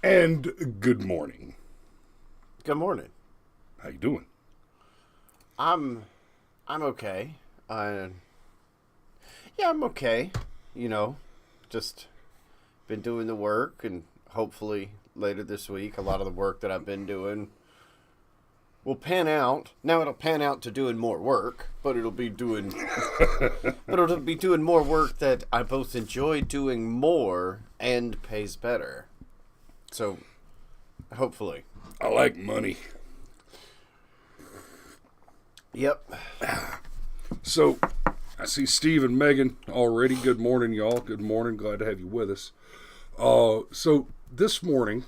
And good morning. Good morning. How you doing? I'm okay. Yeah, I'm okay. Just been doing the work, and hopefully later this week, a lot of the work that I've been doing will pan out. Now it'll pan out to doing more work, but it'll be doing more work that I both enjoy doing more and pays better. So, hopefully. I like money. Yep. So, I see Steve and Megan already. Good morning, y'all. Good morning. Glad to have you with us. So, this morning,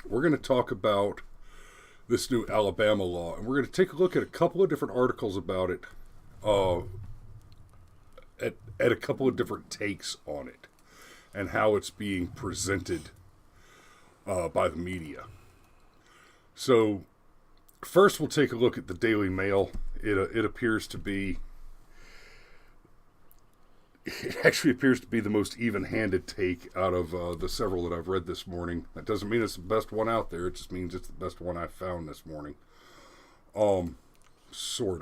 we're going to talk about this new Alabama law. And we're going to take a look at a couple of different articles about it, at a couple of different takes on it, and how it's being presented by the media. So, first we'll take a look at the Daily Mail. It appears to be... It actually appears to be the most even-handed take out of the several that I've read this morning. That doesn't mean it's the best one out there. It just means it's the best one I found this morning. Sort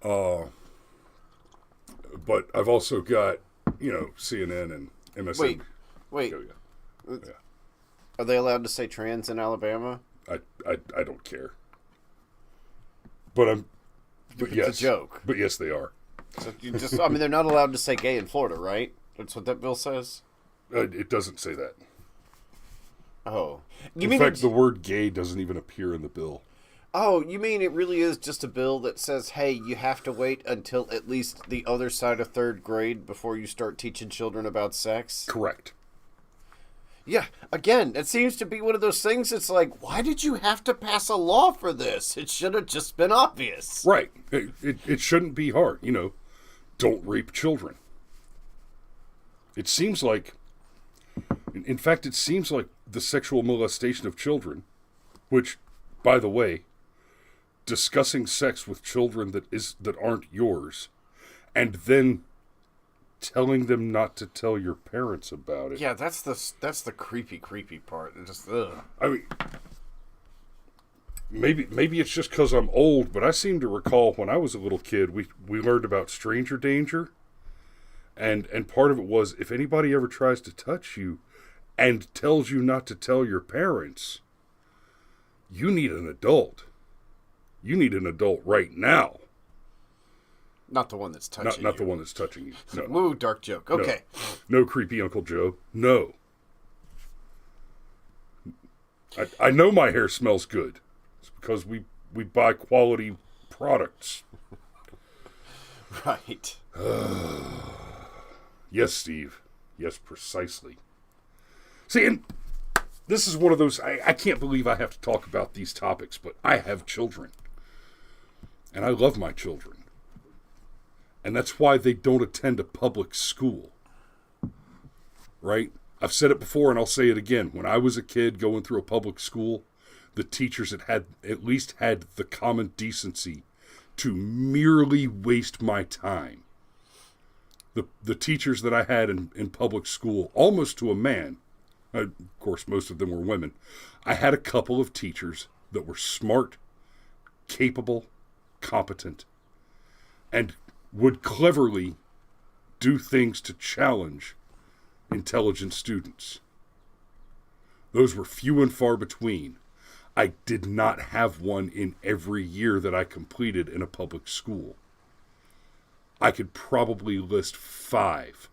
of. But I've also got, CNN and MSN. Wait. Yeah. Are they allowed to say trans in Alabama? I don't care. But yes. It's a joke. But yes, they are. So they're not allowed to say gay in Florida, right? That's what that bill says? It doesn't say that. Oh. In fact, the word gay doesn't even appear in the bill. Oh, you mean it really is just a bill that says, hey, you have to wait until at least the other side of third grade before you start teaching children about sex? Correct. Yeah, again, it seems to be one of those things. It's like, why did you have to pass a law for this? It should have just been obvious. Right. It shouldn't be hard. Don't rape children. It seems like, in fact, it seems like the sexual molestation of children, which, by the way, discussing sex with children that aren't yours, and then telling them not to tell your parents about it. Yeah, that's the creepy part. It just ugh. I mean, maybe it's just because I'm old, but I seem to recall when I was a little kid, we learned about stranger danger, and part of it was if anybody ever tries to touch you and tells you not to tell your parents, you need an adult. You need an adult right now. Not the one that's touching you. Not the one that's touching you. No. Woo, dark joke. Okay. No creepy Uncle Joe. No. I know my hair smells good. It's because we buy quality products. Right. Yes, Steve. Yes, precisely. See, and this is one of those... I can't believe I have to talk about these topics, but I have children. And I love my children. And that's why they don't attend a public school. Right? I've said it before and I'll say it again. When I was a kid going through a public school, the teachers had at least had the common decency to merely waste my time. The teachers that I had in public school, almost to a man, of course most of them were women, I had a couple of teachers that were smart, capable, competent, and would cleverly do things to challenge intelligent students. Those were few and far between. I did not have one in every year that I completed in a public school. I could probably list 5.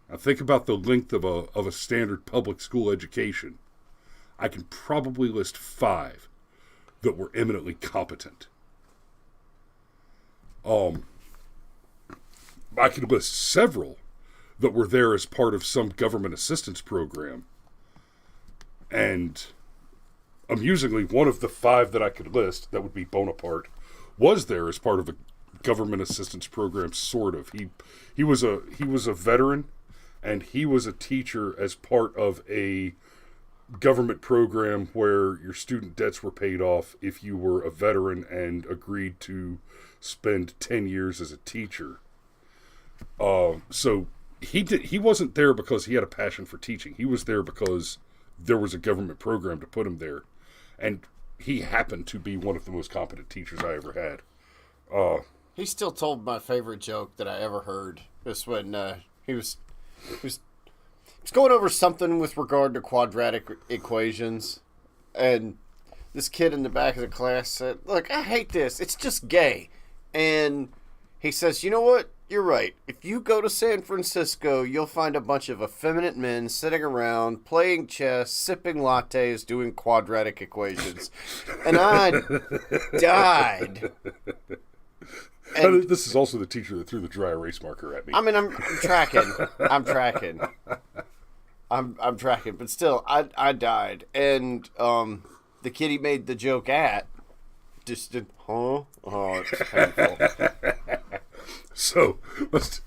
Now think about the length of a standard public school education. I can probably list 5 that were eminently competent. I can list several that were there as part of some government assistance program. And amusingly, one of the 5 that I could list, that would be Bonaparte, was there as part of a government assistance program, sort of. He was a veteran, and he was a teacher as part of a government program where your student debts were paid off if you were a veteran and agreed to spend 10 years as a teacher. So He wasn't there because he had a passion for teaching. He was there because there was a government program to put him there, and he happened to be one of the most competent teachers I ever had. He still told my favorite joke that I ever heard. This when he was going over something with regard to quadratic equations, and this kid in the back of the class said, "Look, I hate this. It's just gay." And he says, "You know what? You're right. If you go to San Francisco, you'll find a bunch of effeminate men sitting around, playing chess, sipping lattes, doing quadratic equations." And I died. And this is also the teacher that threw the dry erase marker at me. I mean, I'm tracking. I'm tracking. But still, I died. And the kid he made the joke at just did, huh? Oh, it's painful. So, but,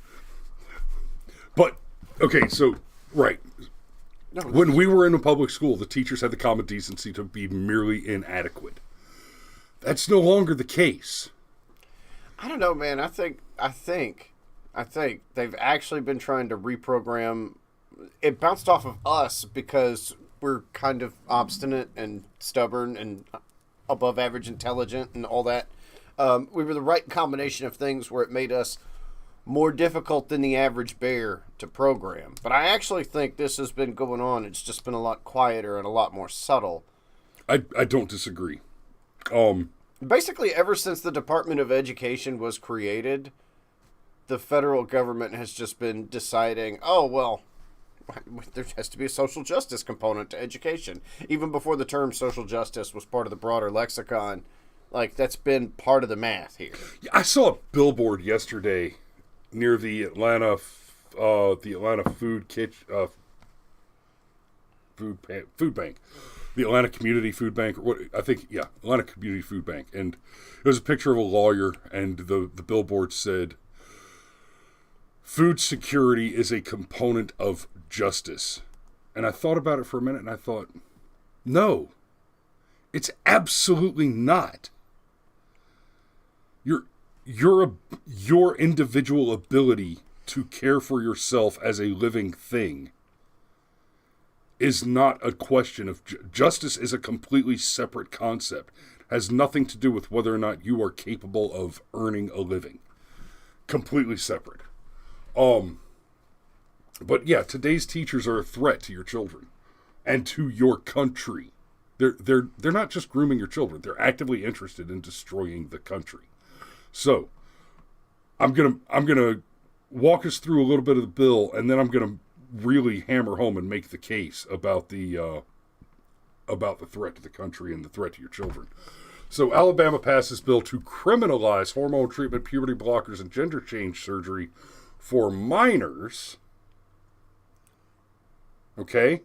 okay, so, right. No, when we were in a public school, the teachers had the common decency to be merely inadequate. That's no longer the case. I don't know, man. I think they've actually been trying to reprogram. It bounced off of us because we're kind of obstinate and stubborn and above average intelligent and all that. We were the right combination of things where it made us more difficult than the average bear to program. But I actually think this has been going on. It's just been a lot quieter and a lot more subtle. I don't disagree. Basically, ever since the Department of Education was created, the federal government has just been deciding, oh, well, there has to be a social justice component to education. Even before the term social justice was part of the broader lexicon, like, that's been part of the math here. I saw a billboard yesterday near the Atlanta food bank. The Atlanta Community Food Bank, Atlanta Community Food Bank. And it was a picture of a lawyer, and the billboard said, "Food security is a component of justice." And I thought about it for a minute, and I thought, no, it's absolutely not. Your individual ability to care for yourself as a living thing is not a question of justice. Is a completely separate concept. It has nothing to do with whether or not you are capable of earning a living. Completely separate. But yeah, today's teachers are a threat to your children and to your country. They're not just grooming your children. They're actively interested in destroying the country. So I'm gonna walk us through a little bit of the bill, and then I'm gonna really hammer home and make the case about the threat to the country and the threat to your children. So Alabama passed this bill to criminalize hormone treatment, puberty blockers, and gender change surgery for minors. Okay?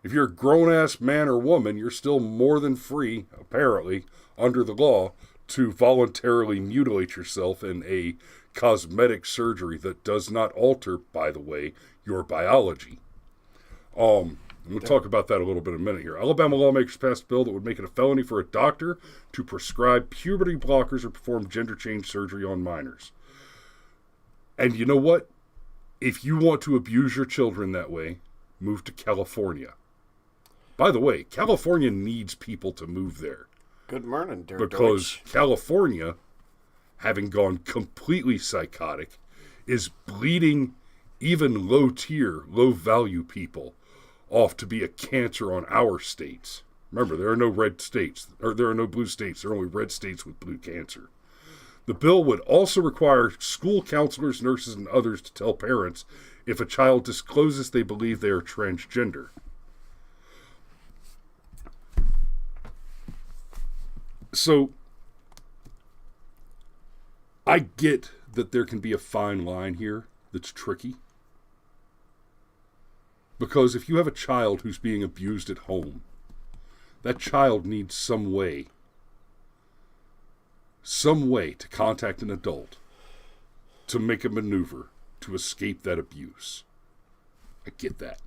If you're a grown-ass man or woman, you're still more than free, apparently, under the law, to voluntarily mutilate yourself in a cosmetic surgery that does not alter, by the way, your biology. We'll talk about that a little bit in a minute here. Alabama lawmakers passed a bill that would make it a felony for a doctor to prescribe puberty blockers or perform gender change surgery on minors. And you know what? If you want to abuse your children that way, move to California. By the way, California needs people to move there. Good morning, dear Because Deutsch. California, having gone completely psychotic, is bleeding even low-tier, low-value people off to be a cancer on our states. Remember, there are no red states, or there are no blue states. There are only red states with blue cancer. The bill would also require school counselors, nurses, and others to tell parents if a child discloses they believe they are transgender. So, I get that there can be a fine line here that's tricky. Because if you have a child who's being abused at home, that child needs some way to contact an adult to make a maneuver to escape that abuse. I get that.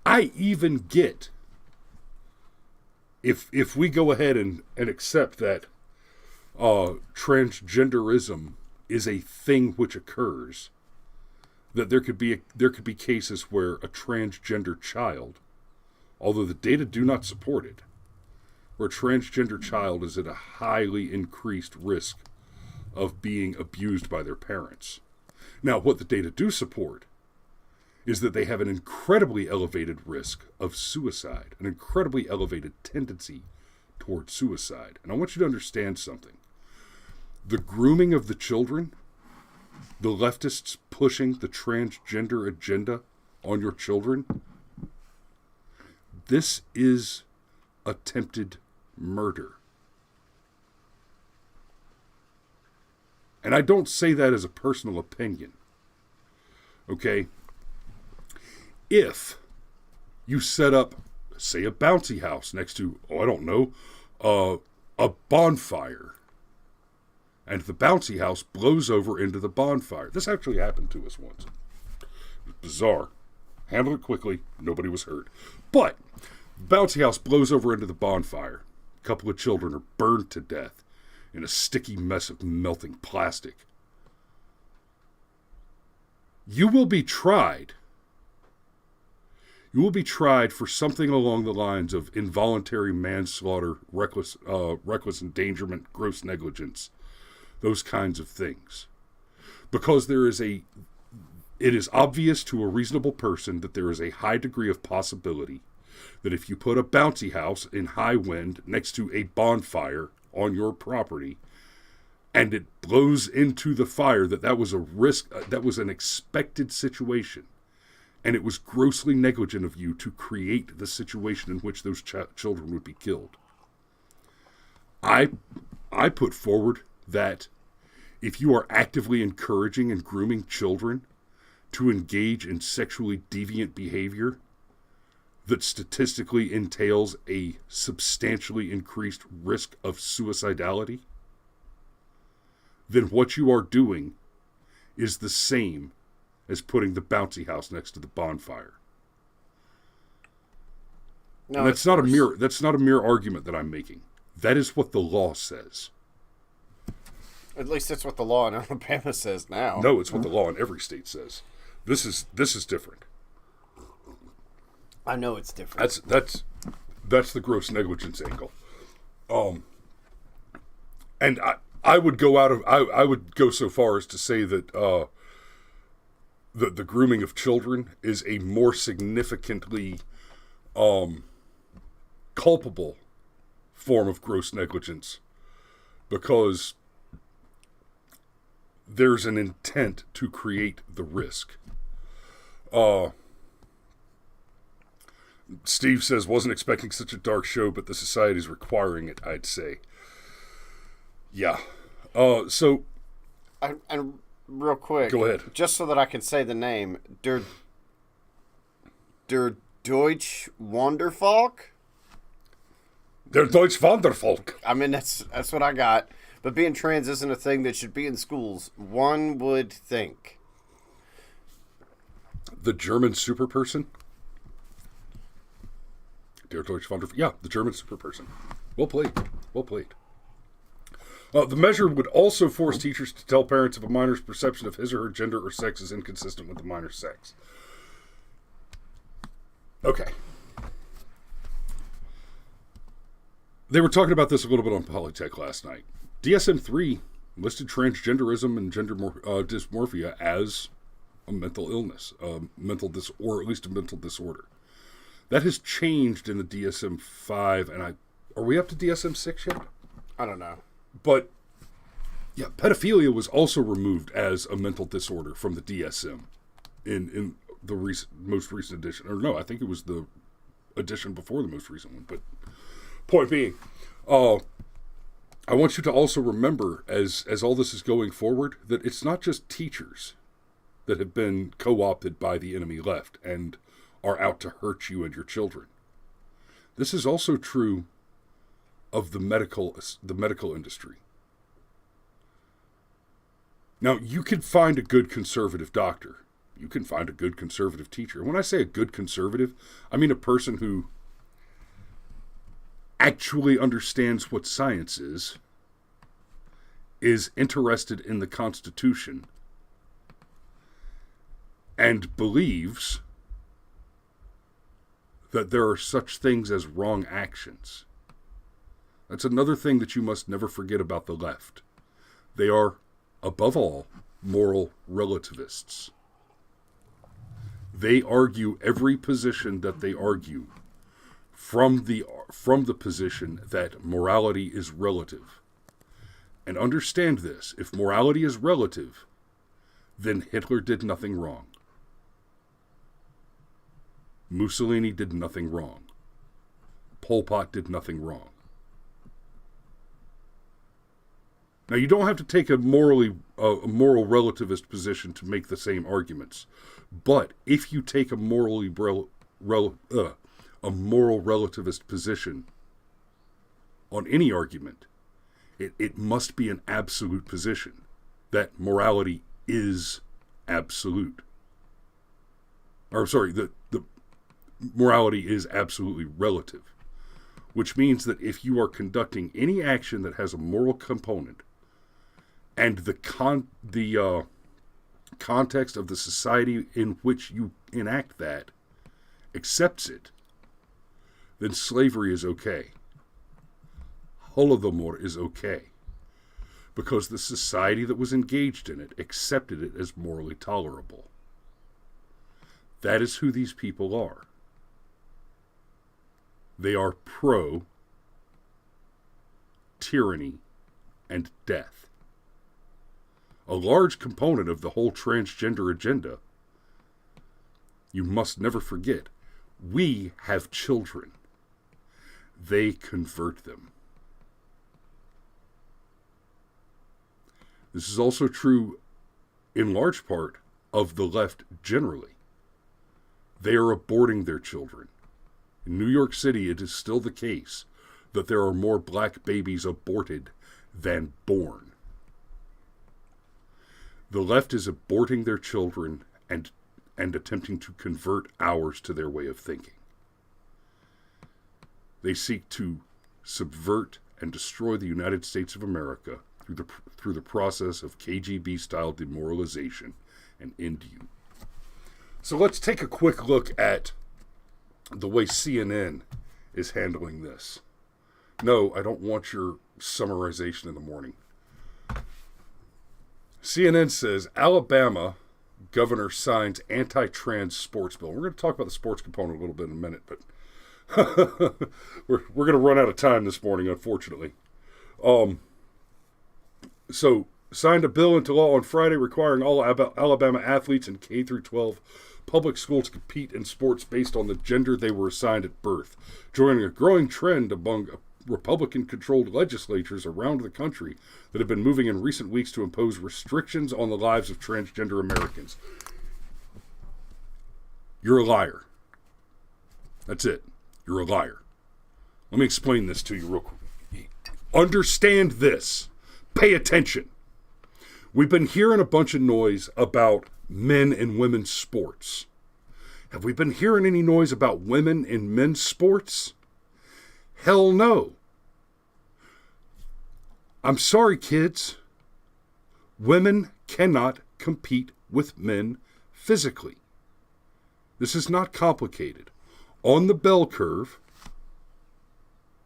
I even get if we go ahead and accept that transgenderism is a thing which occurs, that there could be cases where a transgender child, although the data do not support it, where a transgender child is at a highly increased risk of being abused by their parents. Now, what the data do support is that they have an incredibly elevated risk of suicide, an incredibly elevated tendency toward suicide. And I want you to understand something. The grooming of the children, the leftists pushing the transgender agenda on your children, this is attempted murder. And I don't say that as a personal opinion. Okay? If you set up, say, a bouncy house next to, a bonfire, and the bouncy house blows over into the bonfire. This actually happened to us once. It was bizarre. Handled it quickly. Nobody was hurt. But the bouncy house blows over into the bonfire. A couple of children are burned to death in a sticky mess of melting plastic. You will be tried. You will be tried for something along the lines of involuntary manslaughter, reckless endangerment, gross negligence, those kinds of things. Because it is obvious to a reasonable person that there is a high degree of possibility that if you put a bouncy house in high wind next to a bonfire on your property, and it blows into the fire, that was a risk, that was an expected situation. And it was grossly negligent of you to create the situation in which those children would be killed. I put forward that if you are actively encouraging and grooming children to engage in sexually deviant behavior that statistically entails a substantially increased risk of suicidality, then what you are doing is the same as putting the bouncy house next to the bonfire. No, that's not a mere argument that I'm making. That is what the law says. At least that's what the law in Alabama says now. No, it's what the law in every state says. This is different. I know it's different. That's the gross negligence angle. And I would go so far as to say that the grooming of children is a more significantly culpable form of gross negligence, because there's an intent to create the risk. Steve says, wasn't expecting such a dark show, but the society's requiring it, I'd say. Yeah. And real quick. Go ahead. Just so that I can say the name. Der Deutsch Wandervolk? Der Deutsch Wandervolk. I mean, that's what I got. But being trans isn't a thing that should be in schools, one would think. The German super person? Der Deutsch Wandervolk. Yeah, the German super person. Well played. Well played. The measure would also force teachers to tell parents if a minor's perception of his or her gender or sex is inconsistent with the minor's sex. Okay. They were talking about this a little bit on Politek last night. DSM-3 listed transgenderism and gender dysmorphia as a mental illness, or at least a mental disorder. That has changed in the DSM-5, and are we up to DSM-6 yet? I don't know. But, yeah, pedophilia was also removed as a mental disorder from the DSM in the most recent edition. Or no, I think it was the edition before the most recent one. But point being, I want you to also remember, as all this is going forward, that it's not just teachers that have been co-opted by the enemy left and are out to hurt you and your children. This is also true of the medical industry. Now, you can find a good conservative doctor. You can find a good conservative teacher. When I say a good conservative, I mean a person who actually understands what science is is interested in the Constitution and believes that there are such things as wrong actions. That's another thing that you must never forget about the left. They are, above all, moral relativists. They argue every position that they argue from the position that morality is relative. And understand this, if morality is relative, then Hitler did nothing wrong. Mussolini did nothing wrong. Pol Pot did nothing wrong. Now, you don't have to take a moral relativist position to make the same arguments. But if you take a moral relativist position on any argument, it must be an absolute position that morality is absolute. Or sorry, the morality is absolutely relative, which means that if you are conducting any action that has a moral component, and the context of the society in which you enact that accepts it, then slavery is okay. Holodomor is okay. Because the society that was engaged in it accepted it as morally tolerable. That is who these people are. They are pro-tyranny and death. A large component of the whole transgender agenda, you must never forget, we have children. They convert them. This is also true, in large part, of the left generally. They are aborting their children. In New York City, it is still the case that there are more black babies aborted than born. The left is aborting their children and attempting to convert ours to their way of thinking. They seek to subvert and destroy the United States of America through the process of KGB-style demoralization and end you. So let's take a quick look at the way CNN is handling this. No, I don't want your summarization in the morning. CNN says, Alabama governor signs anti-trans sports bill. We're going to talk about the sports component a little bit in a minute, but we're going to run out of time this morning, unfortunately. So, signed a bill into law on Friday requiring all Alabama athletes in K through 12 public schools to compete in sports based on the gender they were assigned at birth, joining a growing trend among Republican-controlled legislatures around the country that have been moving in recent weeks to impose restrictions on the lives of transgender Americans. You're a liar. That's it. You're a liar. Let me explain this to you real quick. Understand this. Pay attention. We've been hearing a bunch of noise about men and women's sports. Have we been hearing any noise about women in men's sports? Hell no. I'm sorry, kids. Women cannot compete with men physically. This is not complicated. On the bell curve,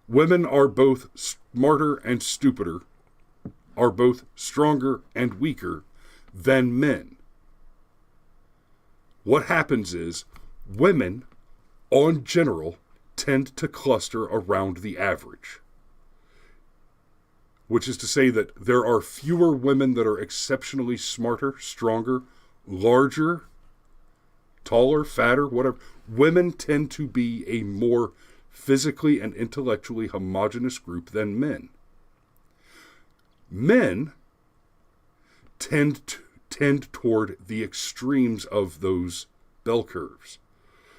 women are both smarter and stupider, are both stronger and weaker than men. What happens is women, on general, tend to cluster around the average. Which is to say that there are fewer women that are exceptionally smarter, stronger, larger, taller, fatter, whatever. Women tend to be a more physically and intellectually homogeneous group than men. Men tend toward the extremes of those bell curves.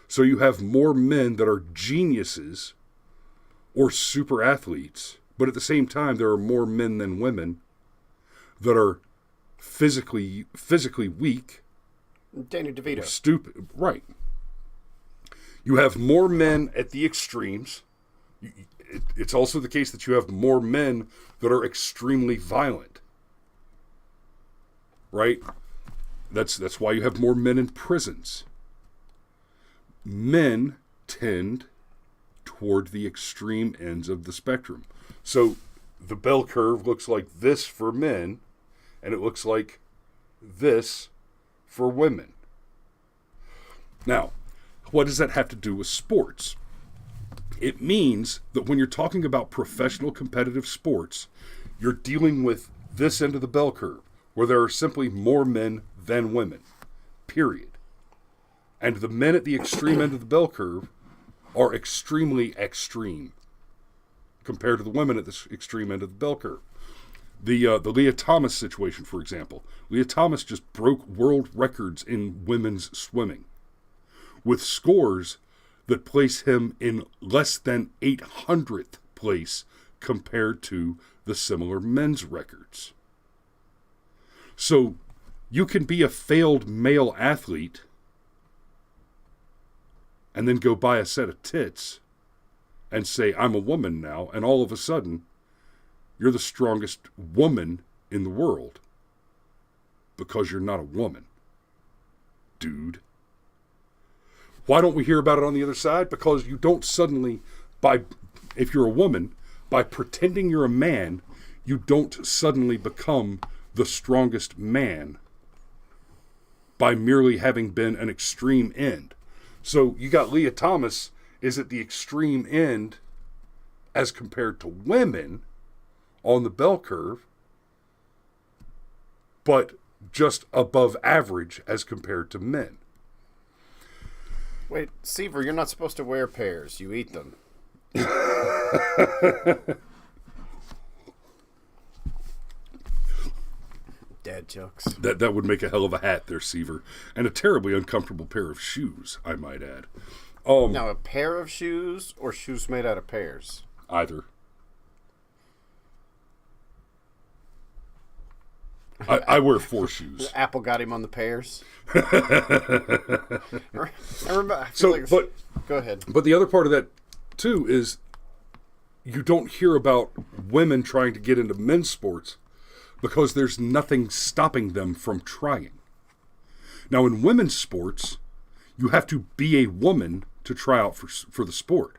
So you have more men that are geniuses or super athletes, but at the same time there are more men than women that are physically weak. Danny DeVito. Stupid. Right. You have more men at the extremes. It's also the case that you have more men that are extremely violent. right? That's why you have more men in prisons. Men tend toward the extreme ends of the spectrum. So the bell curve looks like this for men, and it looks like this for women. Now, what does that have to do with sports? It means that when you're talking about professional competitive sports, you're dealing with this end of the bell curve, where there are simply more men than women, period. And the men at the extreme end of the bell curve are extremely extreme compared to the women at the extreme end of the bell curve. The Leah Thomas situation, for example. Leah Thomas just broke world records in women's swimming with scores that place him in less than 800th place compared to the similar men's records. So you can be a failed male athlete and then go buy a set of tits and say, I'm a woman now, and all of a sudden, you're the strongest woman in the world because you're not a woman, dude. Why don't we hear about it on the other side? Because you don't suddenly, if you're a woman, by pretending you're a man, you don't suddenly become the strongest man by merely having been an extreme end. So you got Leah Thomas is at the extreme end as compared to women on the bell curve, but just above average as compared to men. Wait, Seaver, you're not supposed to wear pears. You eat them. Dad jokes. That would make a hell of a hat there, Seaver. And a terribly uncomfortable pair of shoes, I might add. Now, a pair of shoes or shoes made out of pears? Either. I wear 4 shoes. Apple got him on the pears. I feel like go ahead. But the other part of that, too, is you don't hear about women trying to get into men's sports because there's nothing stopping them from trying. Now, in women's sports, you have to be a woman to try out for the sport.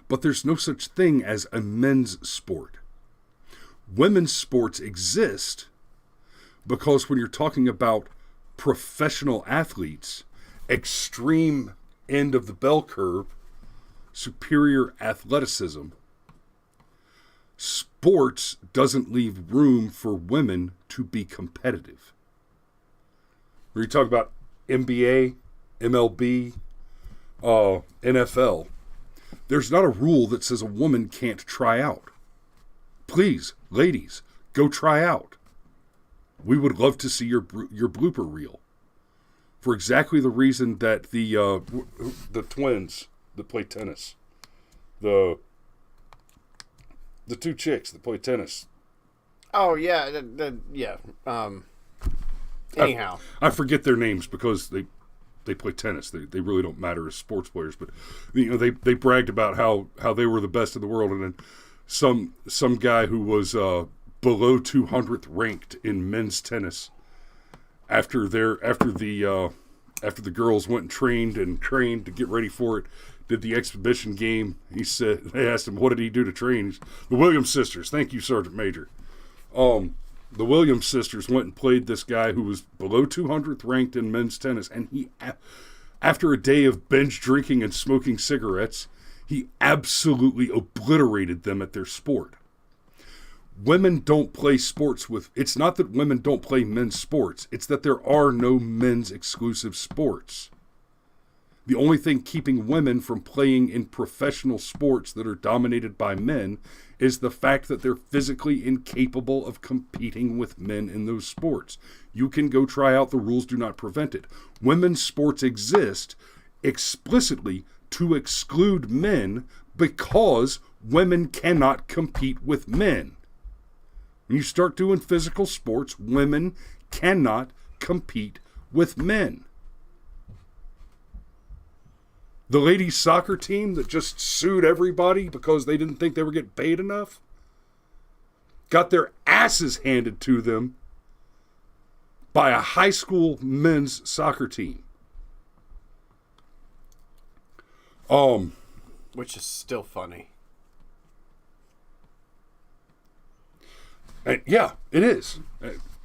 But there's no such thing as a men's sport. Women's sports exist because when you're talking about professional athletes, extreme end of the bell curve, superior athleticism, sports doesn't leave room for women to be competitive. When you talk about NBA, MLB, NFL, there's not a rule that says a woman can't try out. Please, ladies, go try out. We would love to see your blooper reel. For exactly the reason that the twins that play tennis, the 2 chicks that play tennis. Oh yeah, yeah. Anyhow, I forget their names because they play tennis. They really don't matter as sports players, but they bragged about how they were the best in the world, and then some guy who was below 200th ranked in men's tennis after the girls went and trained to get ready for it, did the exhibition game. They asked him, what did he do to train? The Williams sisters. Thank you, Sergeant Major. The Williams sisters went and played this guy who was below 200th ranked in men's tennis, and he, after a day of binge drinking and smoking cigarettes, he absolutely obliterated them at their sport. Women don't play sports it's not that women don't play men's sports, it's that there are no men's exclusive sports. The only thing keeping women from playing in professional sports that are dominated by men is the fact that they're physically incapable of competing with men in those sports. You can go try out, the rules do not prevent it. Women's sports exist explicitly to exclude men because women cannot compete with men. When you start doing physical sports, women cannot compete with men. The ladies' soccer team that just sued everybody because they didn't think they were getting paid enough got their asses handed to them by a high school men's soccer team. Which is still funny. And yeah, it is.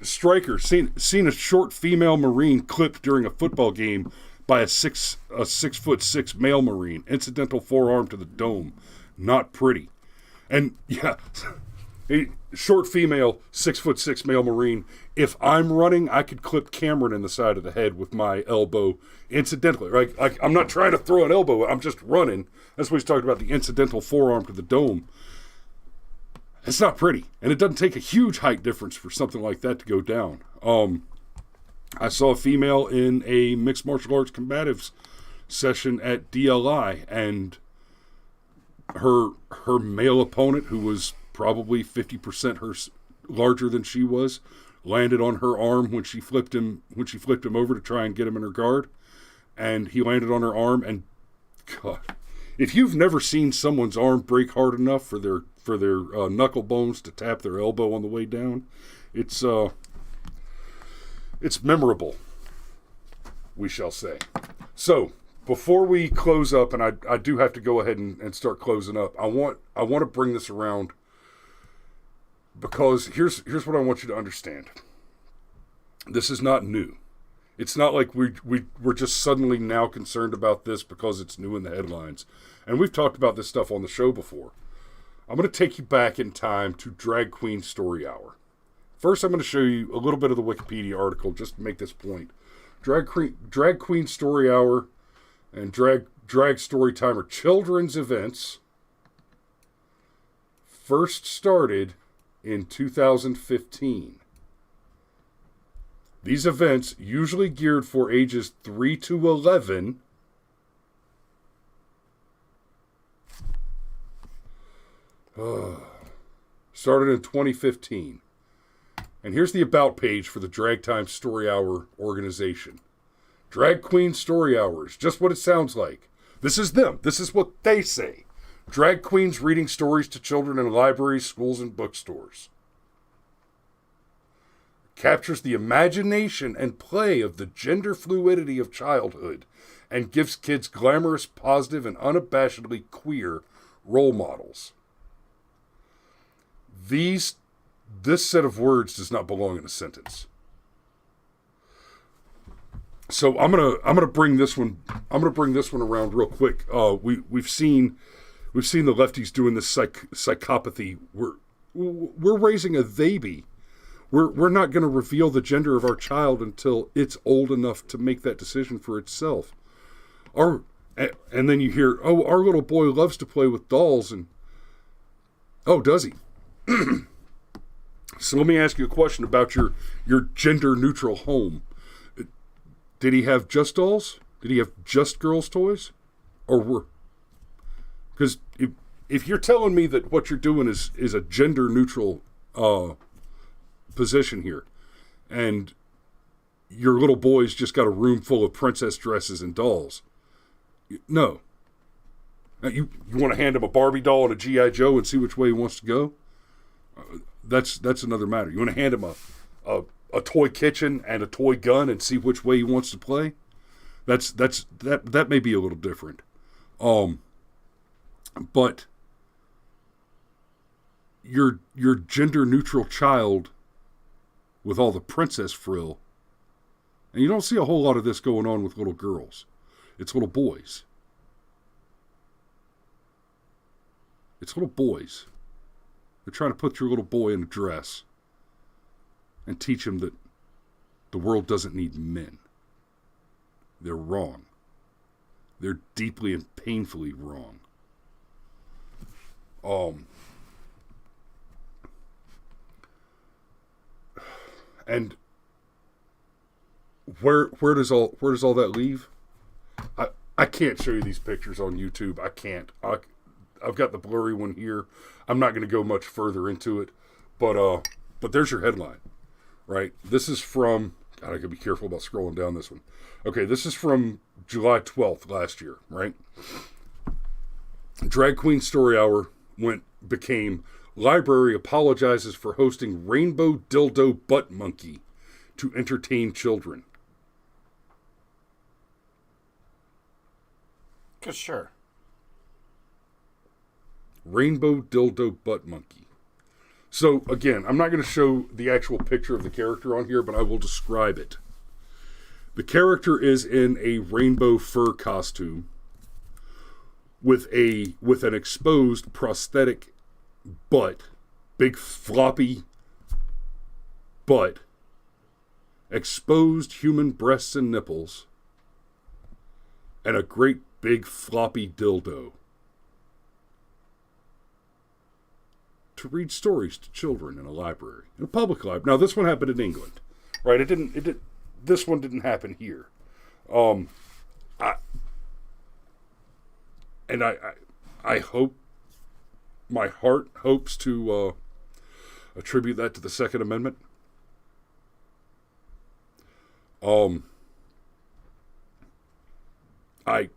Striker seen a short female Marine clipped during a football game by a 6'6" male Marine. Incidental forearm to the dome. Not pretty. And yeah, a short female 6'6" male Marine. If I'm running, I could clip Cameron in the side of the head with my elbow incidentally. Like I'm not trying to throw an elbow. I'm just running. That's what he's talking about, the incidental forearm to the dome. It's not pretty. And it doesn't take a huge height difference for something like that to go down. I saw a female in a mixed martial arts combatives session at DLI, and her male opponent, who was probably 50% larger than she was, landed on her arm when she flipped him over to try and get him in her guard, and he landed on her arm. And God, if you've never seen someone's arm break hard enough for their knuckle bones to tap their elbow on the way down, it's memorable, we shall say. So before we close up, and I do have to go ahead and start closing up, I want to bring this around, because here's what I want you to understand. This is not new. It's not like we're just suddenly now concerned about this because it's new in the headlines. And we've talked about this stuff on the show before. I'm going to take you back in time to Drag Queen Story Hour. First, I'm going to show you a little bit of the Wikipedia article just to make this point. Drag Queen Story Hour and Drag Story Time are children's events. First started in 2015. These events, usually geared for ages 3 to 11, started in 2015. And here's the about page for the Drag Time Story Hour organization. Drag Queen Story Hours, just what it sounds like. This is them. This is what they say. Drag queens reading stories to children in libraries, schools, and bookstores. Captures the imagination and play of the gender fluidity of childhood and gives kids glamorous, positive, and unabashedly queer role models. This set of words does not belong in a sentence. So I'm gonna bring this one around real quick. We've seen the lefties doing this psychopathy. We're raising a baby. We're not going to reveal the gender of our child until it's old enough to make that decision for itself. And then you hear, oh, our little boy loves to play with dolls, and oh, does he? So let me ask you a question about your gender neutral home. Did he have just dolls? Did he have just girls' toys? Because if you're telling me that what you're doing is a gender neutral position here, and your little boy's just got a room full of princess dresses and dolls, no. Now, you want to hand him a Barbie doll and a G.I. Joe and see which way he wants to go? That's another matter. You want to hand him a toy kitchen and a toy gun and see which way he wants to play? That may be a little different. But your gender neutral child with all the princess frill, and you don't see a whole lot of this going on with little girls. It's little boys. It's little boys. They're trying to put your little boy in a dress and teach him that the world doesn't need men. They're wrong. They're deeply and painfully wrong. And where does all that leave? I can't show you these pictures on YouTube. I can't. I've got the blurry one here. I'm not going to go much further into it, but there's your headline, right? This is from. God, I gotta be careful about scrolling down this one. Okay, this is from July 12th last year, right? Drag Queen Story Hour became library apologizes for hosting rainbow dildo butt monkey to entertain children. Sure. Rainbow dildo butt monkey. So, again, I'm not going to show the actual picture of the character on here, but I will describe it. The character is in a rainbow fur costume with an exposed prosthetic butt, big floppy butt, exposed human breasts and nipples, and a great big floppy dildo to read stories to children in a library, in a public library. Now, this one happened in England, right? This one didn't happen here. I hope, my heart hopes to attribute that to the Second Amendment. I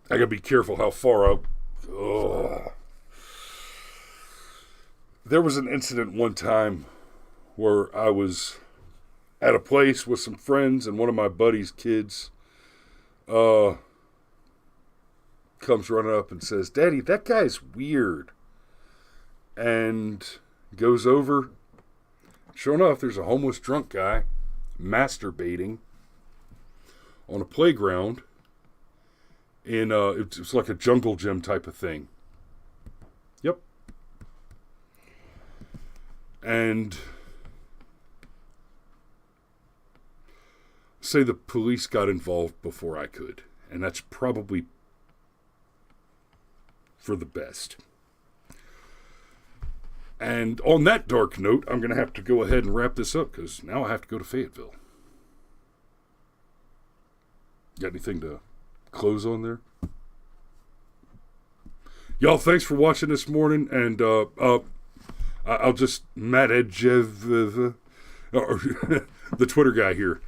gotta be careful how far up. There was an incident one time where I was at a place with some friends, and one of my buddy's kids comes running up and says, "Daddy, that guy's weird." And goes over. Sure enough, there's a homeless drunk guy masturbating on a playground in it's like a jungle gym type of thing. Yep. And say the police got involved before I could, and that's probably for the best. And on that dark note, I'm going to have to go ahead and wrap this up, because now I have to go to Fayetteville. Got anything to close on there? Y'all, thanks for watching this morning, and I'll just, Matt Edgev, the Twitter guy here,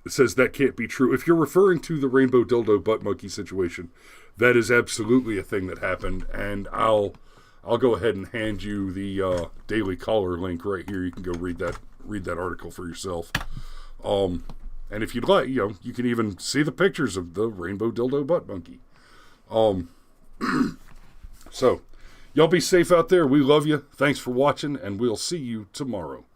says that can't be true. If you're referring to the rainbow dildo butt monkey situation, that is absolutely a thing that happened, and I'll go ahead and hand you the Daily Caller link right here. You can go read that article for yourself. And if you'd like, you can even see the pictures of the rainbow dildo butt monkey. So, y'all be safe out there. We love you. Thanks for watching, and we'll see you tomorrow.